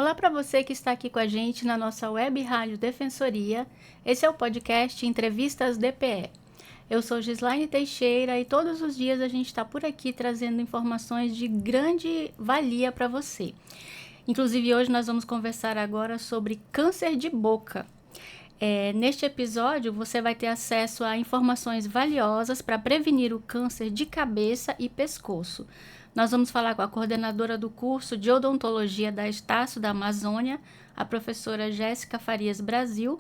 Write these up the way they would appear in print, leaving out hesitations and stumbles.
Olá para você que está aqui com a gente na nossa web rádio Defensoria. Esse é o podcast Entrevistas DPE. Eu sou Gislaine Teixeira e todos os dias a gente está por aqui trazendo informações de grande valia para você. Inclusive hoje nós vamos conversar agora sobre câncer de boca. Neste episódio você vai ter acesso a informações valiosas para prevenir o câncer de cabeça e pescoço. Nós vamos falar com a coordenadora do curso de odontologia da Estácio da Amazônia, a professora Jéssica Farias Brasil,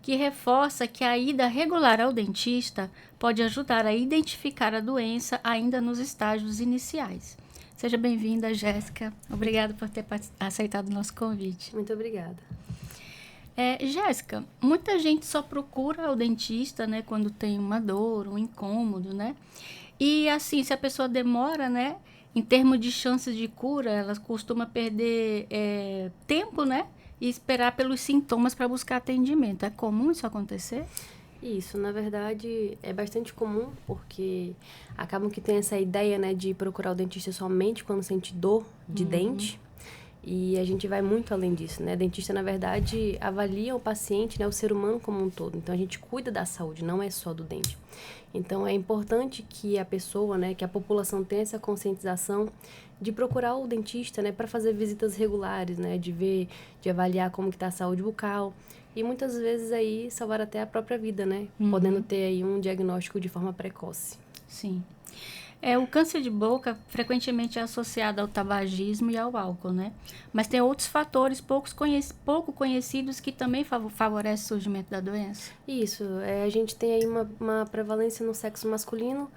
que reforça que a ida regular ao dentista pode ajudar a identificar a doença ainda nos estágios iniciais. Seja bem-vinda, Jéssica. Obrigada por ter aceitado o nosso convite. Muito obrigada. Jéssica, muita gente só procura o dentista, né, quando tem uma dor, um incômodo, né? E assim, se a pessoa demora, né, em termos de chances de cura, ela costuma perder tempo, né? E esperar pelos sintomas para buscar atendimento. É comum isso acontecer? Isso, na verdade, é bastante comum, porque acabam que tem essa ideia, né, de procurar o dentista somente quando sente dor de dente. E a gente vai muito além disso, né? O dentista, na verdade, avalia o paciente, né, o ser humano como um todo. Então, a gente cuida da saúde, não é só do dente. Então, é importante que a pessoa, né, que a população tenha essa conscientização de procurar o dentista, né, para fazer visitas regulares, né, de avaliar como que está a saúde bucal. E muitas vezes aí salvar até a própria vida, né? Podendo ter aí um diagnóstico de forma precoce. Sim. O câncer de boca frequentemente é associado ao tabagismo e ao álcool, né? Mas tem outros fatores pouco conhecidos que também favorecem o surgimento da doença? Isso, a gente tem aí uma prevalência no sexo masculino,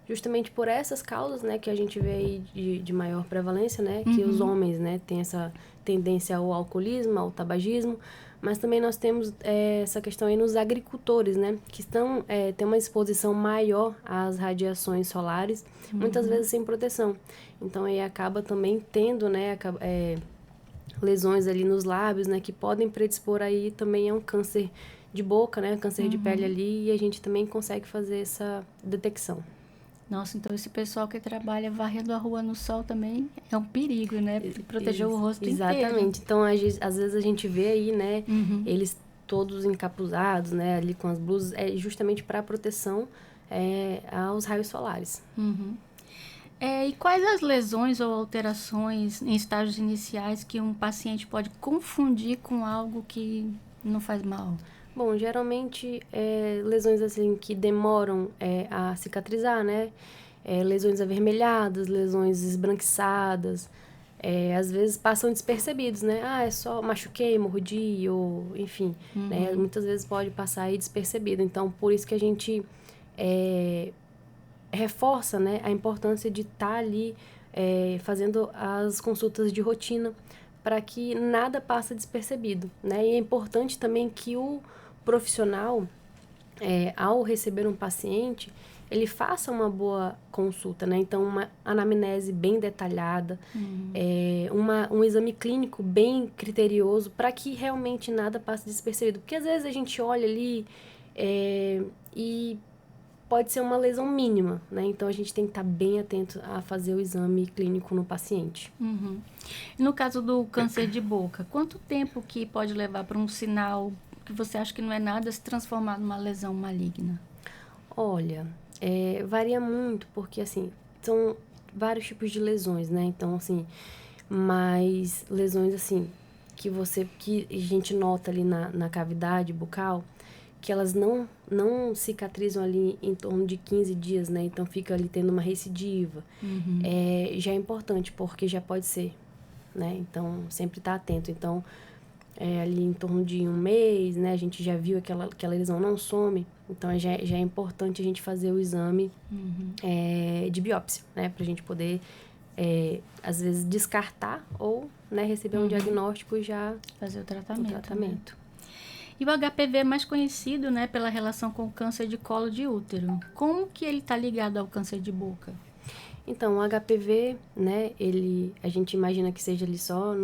justamente por essas causas, né, que a gente vê aí de maior prevalência, né, que os homens, né, têm essa tendência ao alcoolismo, ao tabagismo, mas também nós temos essa questão aí nos agricultores, né, que têm uma exposição maior às radiações solares, muitas vezes sem proteção. Então, aí acaba também tendo, né, lesões ali nos lábios, né, que podem predispor aí também a um câncer de boca, né, câncer de pele ali, e a gente também consegue fazer essa detecção. Nossa, então esse pessoal que trabalha varrendo a rua no sol também é um perigo, né? Proteger o rosto inteiro. Exatamente. Então, às vezes a gente vê aí, né, eles todos encapuzados, né, ali com as blusas, justamente para proteção aos raios solares. E quais as lesões ou alterações em estágios iniciais que um paciente pode confundir com algo que não faz mal? Bom, geralmente, lesões assim que demoram a cicatrizar, né? Lesões avermelhadas, lesões esbranquiçadas, às vezes passam despercebidos, né? É só machuquei, mordi, ou enfim, né? Muitas vezes pode passar aí despercebido. Então, por isso que a gente reforça, né, a importância de estar ali fazendo as consultas de rotina para que nada passe despercebido, né? E é importante também que o profissional, ao receber um paciente, ele faça uma boa consulta, né? Então, uma anamnese bem detalhada, um exame clínico bem criterioso, para que realmente nada passe despercebido. Porque às vezes a gente olha ali e pode ser uma lesão mínima, né? Então, a gente tem que estar bem atento a fazer o exame clínico no paciente. No caso do câncer de boca, quanto tempo que pode levar para um sinal que você acha que não é nada se transformar numa lesão maligna? Olha, varia muito, porque, assim, são vários tipos de lesões, né? Então, assim, mas lesões, assim, que a gente nota ali na cavidade bucal, que elas não cicatrizam ali em torno de 15 dias, né? Então, fica ali tendo uma recidiva. Já é importante, porque já pode ser, né? Então, sempre tá atento. Então, ali em torno de um mês, né? A gente já viu aquela lesão não some. Então, já é importante a gente fazer o exame de biópsia, né? Pra gente poder, às vezes, descartar ou, né, receber um diagnóstico e já fazer o tratamento. Né? E o HPV é mais conhecido, né, pela relação com o câncer de colo de útero. Como que ele está ligado ao câncer de boca? Então, o HPV, né, a gente imagina que seja ali só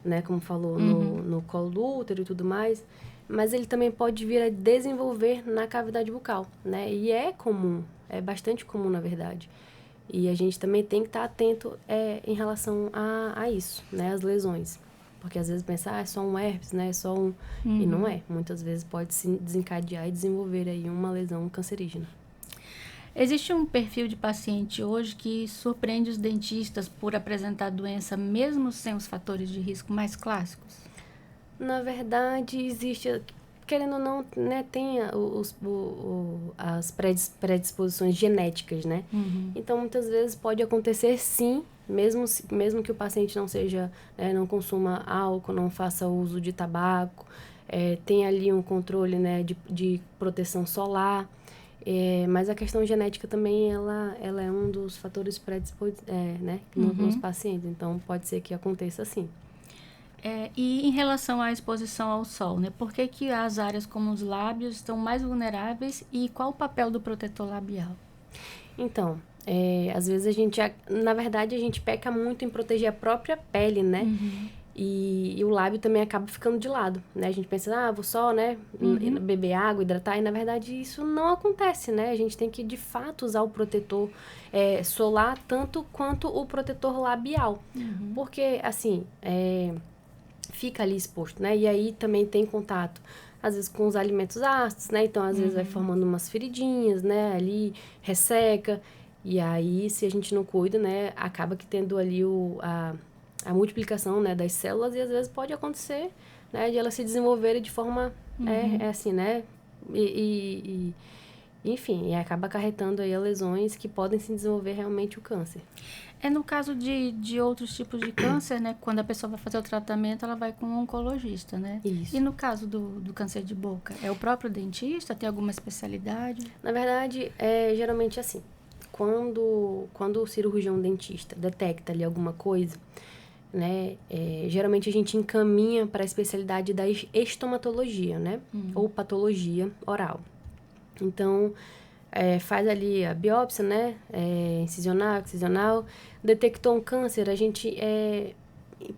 né, como falou, no colo do útero e tudo mais, mas ele também pode vir a desenvolver na cavidade bucal, né, e é comum, é bastante comum, na verdade. E a gente também tem que estar atento em relação a isso, né? As lesões. Porque às vezes pensar, é só um herpes, né? É só um... E não é. Muitas vezes pode se desencadear e desenvolver aí uma lesão cancerígena. Existe um perfil de paciente hoje que surpreende os dentistas por apresentar doença mesmo sem os fatores de risco mais clássicos? Na verdade, existe... Querendo ou não, né, tem as predisposições genéticas, né? Então, muitas vezes pode acontecer sim, mesmo que o paciente não seja, né, não consuma álcool, não faça uso de tabaco, tem ali um controle, né, de proteção solar, mas a questão genética também, ela é um dos fatores né, nos pacientes, então pode ser que aconteça sim. E em relação à exposição ao sol, né? Por que as áreas como os lábios estão mais vulneráveis e qual o papel do protetor labial? Então, às vezes na verdade, a gente peca muito em proteger a própria pele, né? E o lábio também acaba ficando de lado, né? A gente pensa, vou só, né, beber água, hidratar, e na verdade isso não acontece, né? A gente tem que, de fato, usar o protetor solar tanto quanto o protetor labial. Porque, assim, fica ali exposto, né? E aí também tem contato, às vezes, com os alimentos ácidos, né? Então, às vezes, vai formando umas feridinhas, né? Ali, resseca. E aí, se a gente não cuida, né? Acaba que tendo ali a multiplicação, né? Das células e, às vezes, pode acontecer, né? De elas se desenvolverem de forma, assim, né? Enfim, e acaba acarretando aí lesões que podem se desenvolver realmente o câncer. No caso de outros tipos de câncer, né? Quando a pessoa vai fazer o tratamento, ela vai com um oncologista, né? Isso. E no caso do câncer de boca, é o próprio dentista? Tem alguma especialidade? Na verdade, geralmente assim, quando o cirurgião dentista detecta ali alguma coisa, né? Geralmente a gente encaminha para a especialidade da estomatologia, né? Ou patologia oral. Então, faz ali a biópsia, né? Incisional, detectou um câncer, a gente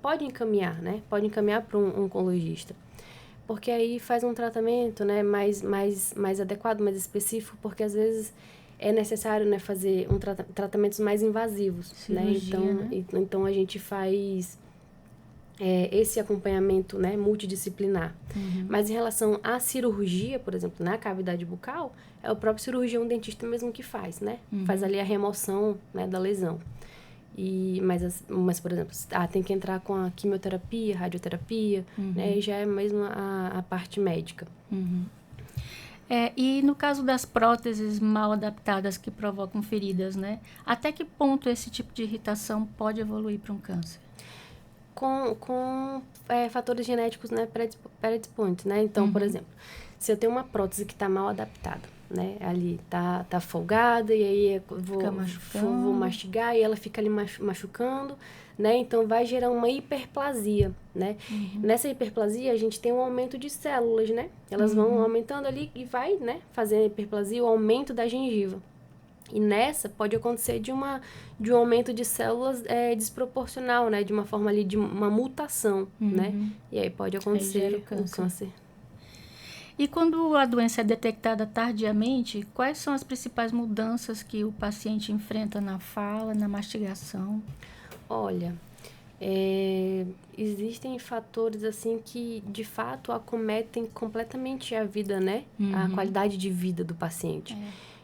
pode encaminhar, né? Pode encaminhar para um oncologista. Porque aí faz um tratamento, né? mais adequado, mais específico, porque às vezes é necessário, né, fazer tratamentos mais invasivos, Cirurgia, né? Então a gente faz esse acompanhamento, né, multidisciplinar. Mas em relação à cirurgia, por exemplo, na cavidade bucal, é o próprio cirurgião dentista mesmo que faz, né? Faz ali a remoção, né, da lesão. Mas, por exemplo, tem que entrar com a quimioterapia, radioterapia, né? E já é mesmo a parte médica. E no caso das próteses mal adaptadas que provocam feridas, né? Até que ponto esse tipo de irritação pode evoluir para um câncer? Com fatores genéticos, né, predisponentes, né? Então, por exemplo, se eu tenho uma prótese que está mal adaptada, né? Ali tá folgada e aí eu vou mastigar e ela fica ali machucando, né? Então, vai gerar uma hiperplasia, né? Nessa hiperplasia, a gente tem um aumento de células, né? Elas vão aumentando ali e vai, né, fazer a hiperplasia, o aumento da gengiva. E nessa pode acontecer de um aumento de células desproporcional, né? De uma forma ali, de uma mutação, né? E aí pode acontecer o câncer. E quando a doença é detectada tardiamente, quais são as principais mudanças que o paciente enfrenta na fala, na mastigação? Olha, existem fatores assim que de fato acometem completamente a vida, né? A qualidade de vida do paciente.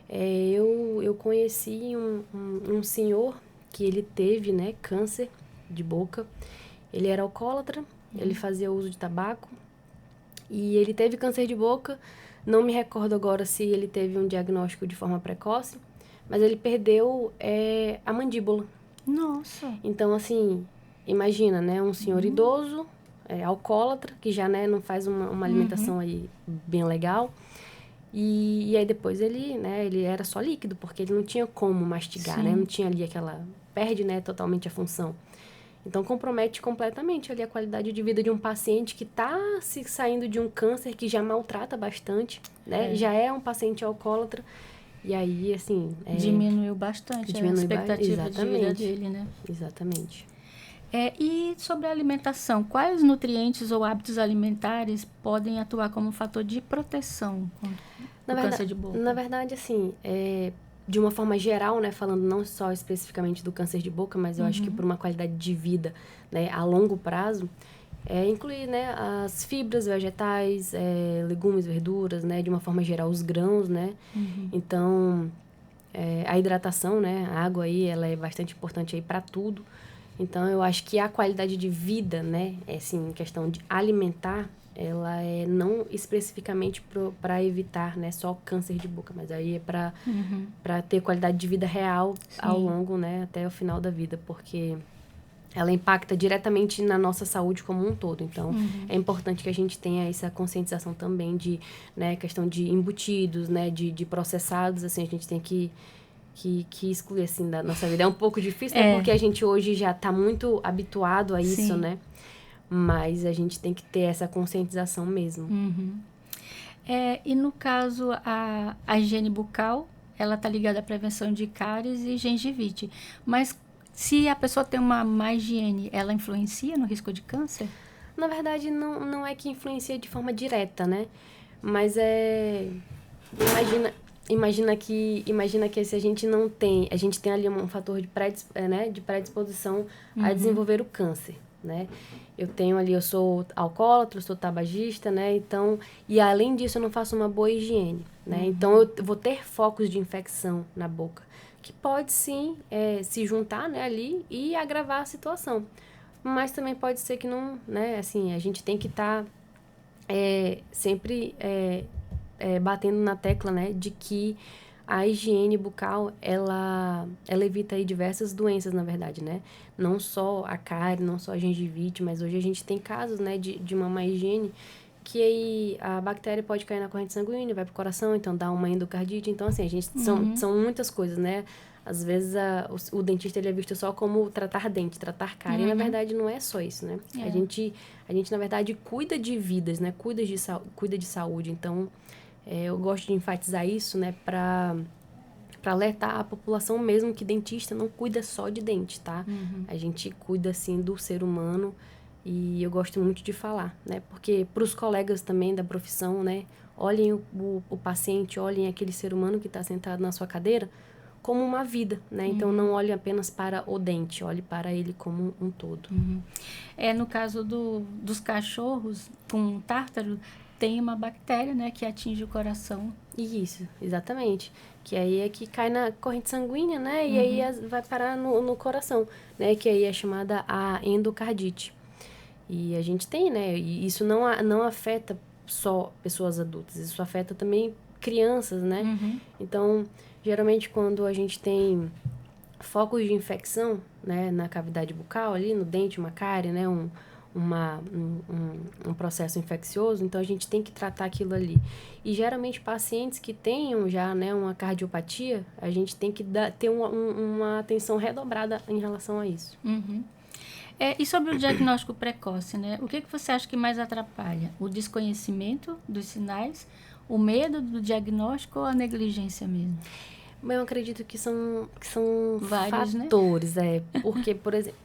Eu conheci um senhor que ele teve, né, câncer de boca. Ele era alcoólatra, ele fazia uso de tabaco e ele teve câncer de boca. Não me recordo agora se ele teve um diagnóstico de forma precoce, mas ele perdeu a mandíbula. Nossa! Então, assim, imagina, né, um senhor idoso, alcoólatra, que já, né, não faz uma alimentação aí bem legal. E aí depois ele era só líquido, porque ele não tinha como mastigar, né? Não tinha ali perde, né, totalmente a função. Então, compromete completamente ali a qualidade de vida de um paciente que está se saindo de um câncer que já maltrata bastante, né? Já é um paciente alcoólatra. E aí, assim... Diminuiu bastante a expectativa de vida dele, né? Exatamente. E sobre a alimentação, quais nutrientes ou hábitos alimentares podem atuar como fator de proteção contra o câncer de boca? Na verdade, assim, de uma forma geral, né, falando não só especificamente do câncer de boca, mas eu acho que por uma qualidade de vida, né, a longo prazo, incluir, né, as fibras vegetais, legumes, verduras, né, de uma forma geral, os grãos, né. Então, a hidratação, né, a água aí, ela é bastante importante aí para tudo. Então, eu acho que a qualidade de vida, né, assim, em questão de alimentar, ela é não especificamente para evitar, né, só câncer de boca, mas aí é para ter qualidade de vida real ao longo, né, até o final da vida, porque ela impacta diretamente na nossa saúde como um todo. Então, é importante que a gente tenha essa conscientização também de, né, questão de embutidos, né, de processados, assim, a gente tem que excluir, assim, da nossa vida. É um pouco difícil, né, porque a gente hoje já está muito habituado a isso, né, mas a gente tem que ter essa conscientização mesmo. E no caso, a higiene bucal, ela está ligada à prevenção de cáries e gengivite. Mas se a pessoa tem uma má higiene, ela influencia no risco de câncer? Na verdade, não é que influencia de forma direta, né? Mas Imagina que se a gente não tem... A gente tem ali um fator de predisposição a desenvolver o câncer, né? Eu sou alcoólatra, eu sou tabagista, né? Então, e além disso, eu não faço uma boa higiene, né? Então, eu vou ter focos de infecção na boca, que pode sim se juntar, né, ali e agravar a situação. Mas também pode ser que não, né? Assim, a gente tem que estar sempre batendo na tecla, né, de que a higiene bucal, ela evita aí diversas doenças, na verdade, né? Não só a cárie, não só a gengivite, mas hoje a gente tem casos, né, de uma má higiene, que aí a bactéria pode cair na corrente sanguínea, vai pro coração, então dá uma endocardite. Então, assim, são muitas coisas, né? Às vezes o dentista ele é visto só como tratar dente, tratar cárie. E, na verdade, não é só isso, né? A gente, na verdade, cuida de vidas, né? Cuida de saúde. Então, eu gosto de enfatizar isso, né? Para alertar a população mesmo que dentista não cuida só de dente, tá? A gente cuida, assim, do ser humano. E eu gosto muito de falar, né? Porque para os colegas também da profissão, né? Olhem o paciente, olhem aquele ser humano que está sentado na sua cadeira como uma vida, né? Então, não olhe apenas para o dente, olhe para ele como um todo. No caso dos cachorros com tártaro, tem uma bactéria, né, que atinge o coração. Isso, exatamente. Que aí é que cai na corrente sanguínea, né? E aí vai parar no coração, né? Que aí é chamada a endocardite. E a gente tem, né? E isso não afeta só pessoas adultas, isso afeta também crianças, né? Então, geralmente quando a gente tem focos de infecção, né, na cavidade bucal ali, no dente, uma cárie, né, um processo infeccioso, então a gente tem que tratar aquilo ali. E geralmente pacientes que tenham já, né, uma cardiopatia, a gente tem que ter uma atenção redobrada em relação a isso. E sobre o diagnóstico precoce, né? O que você acha que mais atrapalha? O desconhecimento dos sinais, o medo do diagnóstico ou a negligência mesmo? Eu acredito que são vários fatores, né? Porque, por exemplo,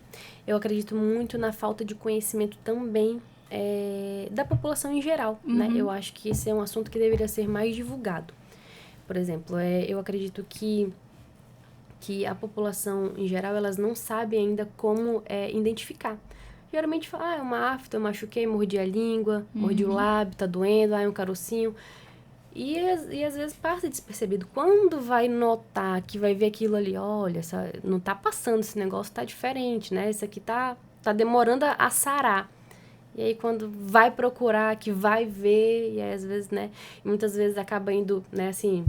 eu acredito muito na falta de conhecimento também da população em geral, né? Eu acho que esse é um assunto que deveria ser mais divulgado. Por exemplo, eu acredito que a população em geral, elas não sabem ainda como identificar. Geralmente fala, é uma afta, eu machuquei, mordi a língua, mordi o lábio, tá doendo, é um carocinho. E às vezes passa despercebido. Quando vai notar que vai ver aquilo ali, olha, não tá passando, esse negócio tá diferente, né? Isso aqui tá demorando a sarar. E aí quando vai procurar, que vai ver, e aí às vezes, né? Muitas vezes acaba indo, né, assim,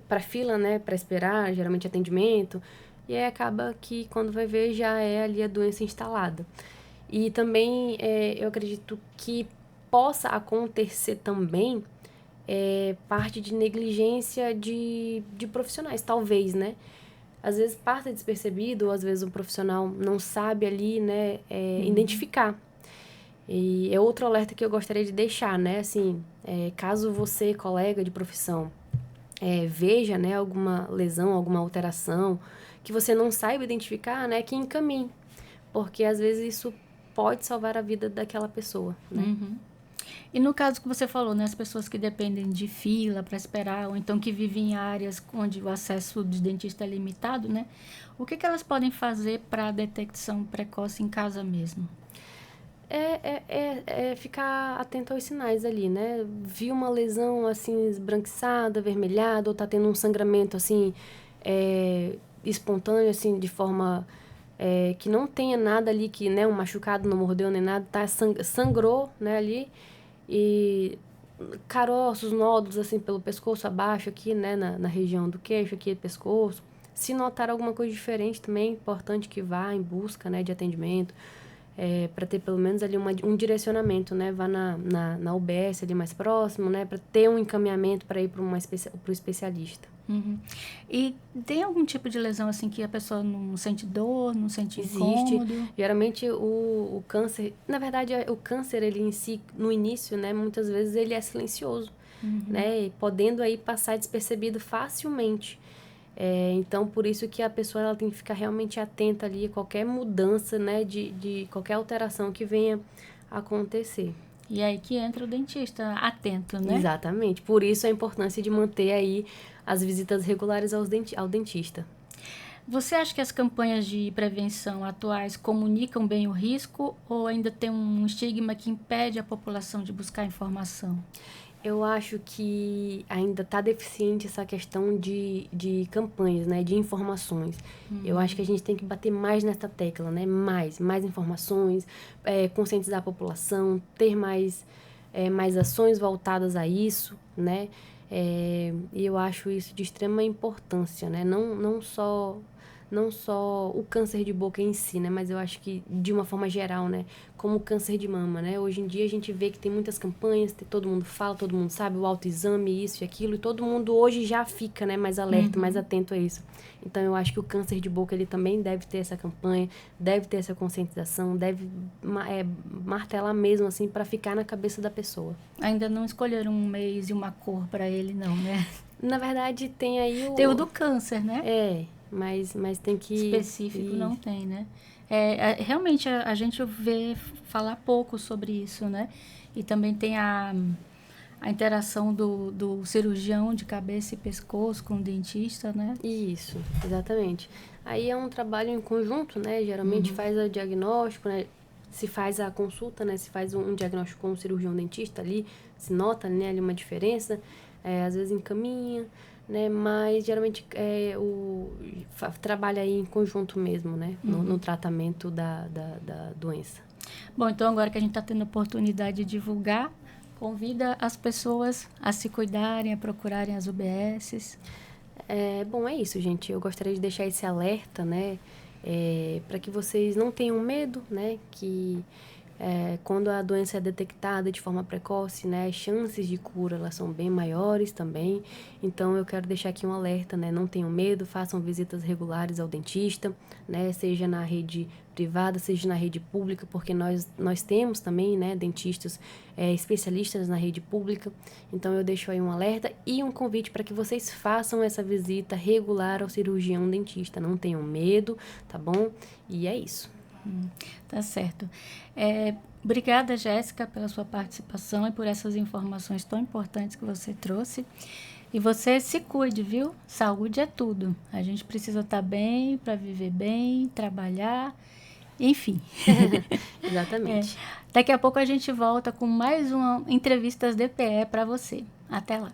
pra fila, né? Pra esperar, geralmente atendimento. E aí acaba que quando vai ver já é ali a doença instalada. E também eu acredito que possa acontecer também parte de negligência de profissionais, talvez, né? Às vezes passa despercebido, ou às vezes o profissional não sabe ali, né, identificar. E é outro alerta que eu gostaria de deixar, né? Assim, caso você, colega de profissão, veja, né, alguma lesão, alguma alteração que você não saiba identificar, né, que encaminhe. Porque às vezes isso pode salvar a vida daquela pessoa, né? E no caso que você falou, né, as pessoas que dependem de fila para esperar, ou então que vivem em áreas onde o acesso de dentista é limitado, né? O que elas podem fazer para a detecção precoce em casa mesmo? É ficar atento aos sinais ali, né? Viu uma lesão, assim, esbranquiçada, avermelhada, ou tá tendo um sangramento, assim, espontâneo, assim, de forma que não tenha nada ali, que, né, um machucado não mordeu nem nada, tá, sangrou, né, ali, e caroços, nódulos, assim, pelo pescoço abaixo aqui, né, na região do queixo, aqui, pescoço. Se notar alguma coisa diferente também, é importante que vá em busca, né, de atendimento, para ter pelo menos ali um direcionamento, né? Vá na UBS ali mais próximo, né? Para ter um encaminhamento para ir para o especialista. Uhum. E tem algum tipo de lesão assim que a pessoa não sente dor, não sente Existe. incômodo? Geralmente o câncer, na verdade, o câncer ele em si, no início, né? Muitas vezes ele é silencioso, né? E podendo aí passar despercebido facilmente. Então, por isso que a pessoa ela tem que ficar realmente atenta ali a qualquer mudança, né, de qualquer alteração que venha acontecer. E aí que entra o dentista atento, né? Exatamente. Por isso a importância de manter aí as visitas regulares ao dentista. Você acha que as campanhas de prevenção atuais comunicam bem o risco ou ainda tem um estigma que impede a população de buscar informação? Eu acho que ainda está deficiente essa questão de campanhas, né? De informações. Eu acho que a gente tem que bater mais nessa tecla, né? Mais informações, conscientizar a população, ter mais ações voltadas a isso, né? E eu acho isso de extrema importância, né? Não só o câncer de boca em si, né? Mas eu acho que, de uma forma geral, né? Como o câncer de mama, né? Hoje em dia a gente vê que tem muitas campanhas, todo mundo fala, todo mundo sabe, o autoexame, isso e aquilo, e todo mundo hoje já fica, né? Mais alerta, mais atento a isso. Então, eu acho que o câncer de boca, ele também deve ter essa campanha, deve ter essa conscientização, deve martelar mesmo, assim, para ficar na cabeça da pessoa. Ainda não escolheram um mês e uma cor para ele, não, né? Na verdade, tem aí Tem o do câncer, né? Mas tem que... Específico não tem, né? Realmente a gente vê falar pouco sobre isso, né? E também tem a interação do cirurgião de cabeça e pescoço com o dentista, né? Isso, exatamente. Aí é um trabalho em conjunto, né? Geralmente faz o diagnóstico, né? Se faz a consulta, né? Se faz um diagnóstico com o cirurgião dentista ali, se nota, né, ali uma diferença, às vezes encaminha, né? Mas geralmente trabalha aí em conjunto mesmo, né? No tratamento da doença. Bom, então agora que a gente está tendo a oportunidade de divulgar, convida as pessoas a se cuidarem, a procurarem as UBSs. Bom, é isso, gente. Eu gostaria de deixar esse alerta, né? Para que vocês não tenham medo, né? Que quando a doença é detectada de forma precoce, né, as chances de cura elas são bem maiores também. Então, eu quero deixar aqui um alerta, né, não tenham medo, façam visitas regulares ao dentista, né, seja na rede privada, seja na rede pública, porque nós temos também, né, dentistas especialistas na rede pública. Então, eu deixo aí um alerta e um convite para que vocês façam essa visita regular ao cirurgião dentista. Não tenham medo, tá bom? E é isso. Tá certo. Obrigada, Jéssica, pela sua participação e por essas informações tão importantes que você trouxe. E você se cuide, viu? Saúde é tudo. A gente precisa estar bem para viver bem, trabalhar, enfim. Exatamente. Daqui a pouco a gente volta com mais uma Entrevistas DPE para você. Até lá.